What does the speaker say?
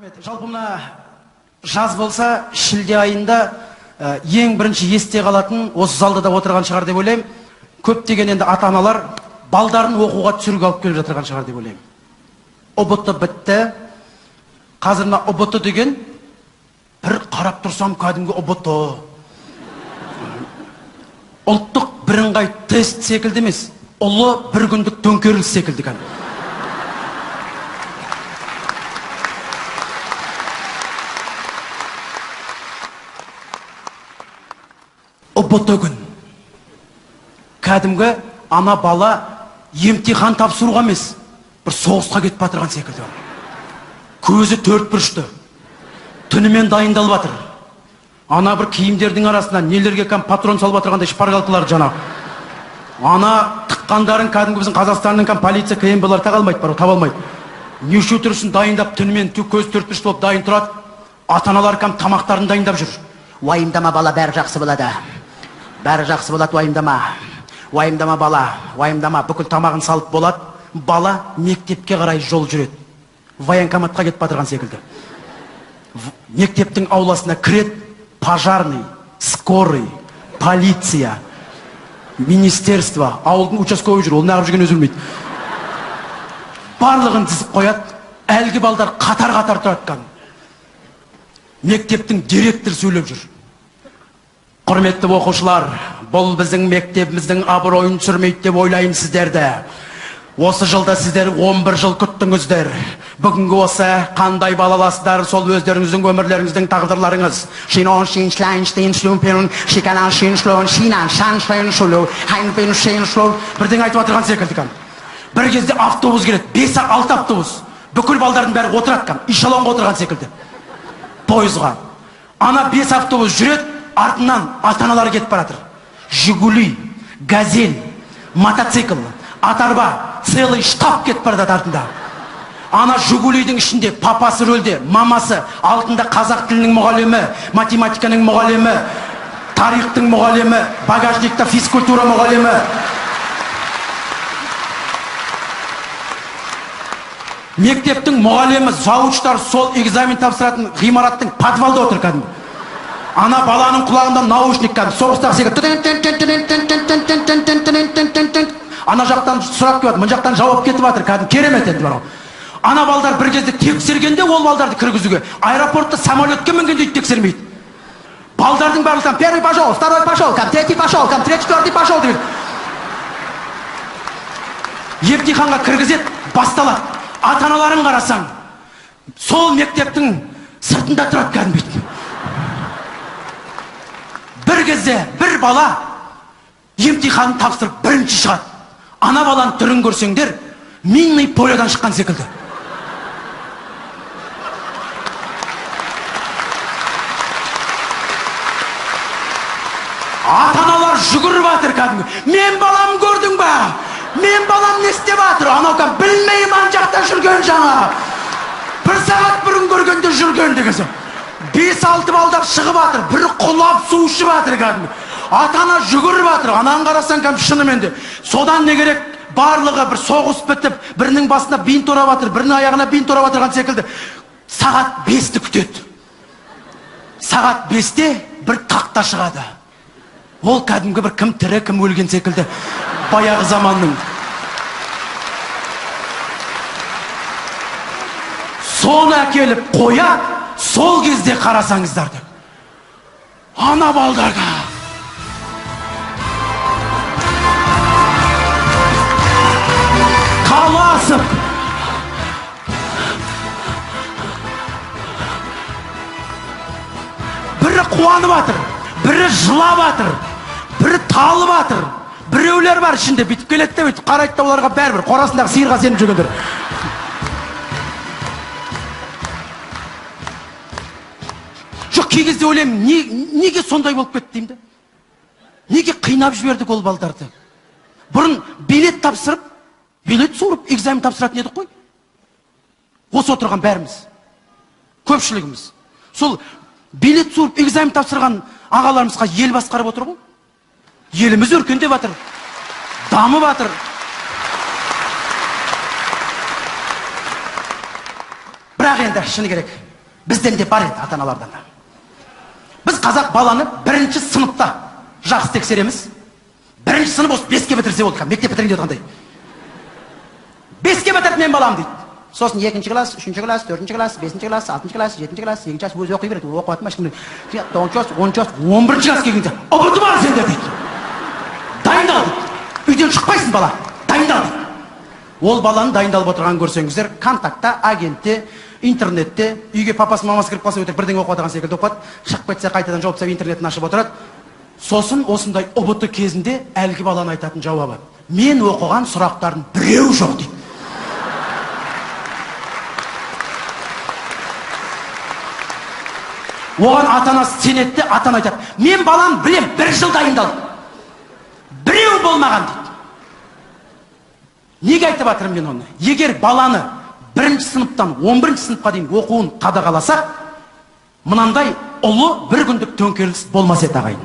Жалпы мына жаз болса, шілде айында ең бірінші есте қалатын осы залда да отырған шығар деп ойлаймын. Көптеген енді ата-аналар балдарын оқуға түсіруге алып келіп жатырған шығар деп ойлаймын. ОБТ бітті. Қазір мына ОБТ деген бір қарап тұрсам кәдімгі ОБТ. Ұлттық бірыңғай тест секілді емес, ұлы бір күндік төңкеріліс секілді кәдімгі. ОБТ күн. Кәдімгі ана бала емтихан тапсыруға емес, бір соғысқа кетіп батырған секілді. Көзі төрт бұрышты. Түнімен дайындалып батыр. Ана бір киімдердің арасынан нелерге патрон салып батырғандай шпаргалкалар жана. Ана тыққандарын кәдімгі біздің Қазақстанның полиция КМБ-лар таға алмайды, бар, таба алмайды. Неше түрісін дайындап түнімен көз төрт бұрышты болып дайын тұрады. Ата-аналар тамақтарын дайындап жүр. Уайымдама бала, бәрі жақсы болады. Бәрі жақсы болады, уайымдама. Уайымдама бала, уайымдама. Бүкіл тамағын салып болады. Бала мектепке қарай жол жүреді. Военкоматқа кетіп батырған секілді. Мектептің ауласына кірет, пожарный, скорый, полиция, министерство, ауылдың участковый жүр, ол нағып жүрген өзі білмейді. Барлығын тізіп қояды, әлгі балдар қатар-қатар тұратқан. Мектептің директор сөйлеп жүр. Құрметті оқушылар, бұл біздің мектебіміздің абыройын түсірмейді деп ойлаймын сіздерді. Осы жылда сіздер 11 жыл күттіңіздер. Бүгінгі осы қандай балаласыздар, сол өздеріңіздің өмірлеріңіздің тағдырларыңыз. Бірден айтып отырған секілді. Бір кезде автобус келеді, 5-6 автобус. Бүкіл балдардың бәрі отырады, эшелонға отырған секілді. Пойызға. Ана 5 автобус жүреді, артынан ата-аналар кетіп баратыр. Жигули, газель, мотоцикл, атарба, целый штаб кетіп барады артында. Ана Жигулидің ішінде папасы рөлде, мамасы, алтында қазақ тілінің мұғалімі, математиканың мұғалімі, тарихтың мұғалімі, багажникта физкультура мұғалімі. Мектептің мұғалімі, завучтар сол экзамен тапсыратын ғимараттың подвалда отыр кәдімгі. Ана баланың құлағында наушник кәдімгі, соғыстағы секілді. Ана жақтан сұрақ келіп, мұн жақтан жауап кетіп жатыр кәдімгі, керемет енді бар. Ана балдар бір кезде тексергенде ол балдарды кіргізуге, аэропортта самолетке мінгенде тексермейді. Балдардың барлықтан первый пошел, второй пошел, третий пошел, третий, четвертый пошел деген. Емтиханға кіргізет, басталады. Ата-аналарын қарасаң, сол мектептің сыртында тұрады кәдімгі. Бір кезде бір бала емтиханын тапсырып бірінші шығады. Ана баланың түрін көрсеңдер, минный полядан шыққан секілді. Ата-аналар жүгіріп жатыр кәдімгі. Мен балам көрдің ба? Мен балам не істеп жатыр? Анау білмеймін, ана жақта жүрген жаңа. Бір сағат бұрын көргенде жүрген дегенсің. 5-6 балдар шығып жатыр, бірі құлап су ішіп жатыр кәдімгі. Ата-ана жүгіріп жатыр, анаң қарасаң шынымен де. Содан не керек? Барлығы бір соғыс бітіп, бірінің басына бинт орап жатыр, бірінің аяғына бинт орап жатырған секілді. Сағат 5-ті күтеді. Сағат 5-те бір тақта шығады. Ол кәдімгі бір кім тірі, кім өлген секілді. Баяғы заманның. Соны әкеліп қоя, сол кезде қарасаңыздарды. Ана балдарға. Қаласып. Бірі қуанып атыр, бірі жылап атыр, бірі талып атыр. Біреулер бар ішінде, бітіп келеді де өйтіп қарайды да оларға бәрібір, қорасындағы сиырға сеніп жүргендер. Жоқ, кей кезде ойлаймын, неге сондай болып кетті деймін де? Неге қинап жібердік ол балдарды? Бұрын билет тапсырып, билет суырып, экзамен тапсыратын едік қой. Осы отырған бәріміз, көпшілігіміз. Сол билет суырып, экзамен тапсырған ағаларымызға ел басқарып отыр ғой. Еліміз өркендеп жатыр, дамып жатыр. Бірақ енді шыны керек, Бізден де бар еді, ата-аналардан да. Біз қазақ баланы бірінші сыныпта жақсы тексереміз. Бірінші сынып осы 5-ке бітірсе болды. Мектеп бітірген қандай. 5-ке бітірді мен балам дейді. Сосын 2-ші класс, 3-ші класс, 4-ші класс, 5-ші класс, 6-ші класс, 7-ші класс, 8-ші класс өзі оқи береді. Оқыватыр ма ешкім. 9-ші класс, 10-ші класс, 11-ші класс келгенде ұбырды ма сендер дейді. Дайындал дейді. Үйден шықпайсың бала. Дайындал дейді. Ол баланы дайындалып отырған көрсеңіздер, контактта, агентте, интернетте, үйге папасы мамасы кіріп қалса өтіп бірдеңе оқып отырған секілді оқып, шығып кетсе қайтадан жауып тастап интернетін ашып отырады. Сосын осындай ұбт кезінде әлгі баланы айтатын жауабы: мен оқыған сұрақтардың біреу жоқ дейді. Оған ата-анасы сенетті, ата-ана айтады: мен балам білем, 1 жыл дайындалды. Біреу болмаған дейді. Неге айтып жатырмын мен оны? Егер баланы 1-ші сыныптан 11-ші сыныпқа дейін оқуын қадағаласақ, мынандай ұлы бір күндік төңкеріс болмас еді ағайын.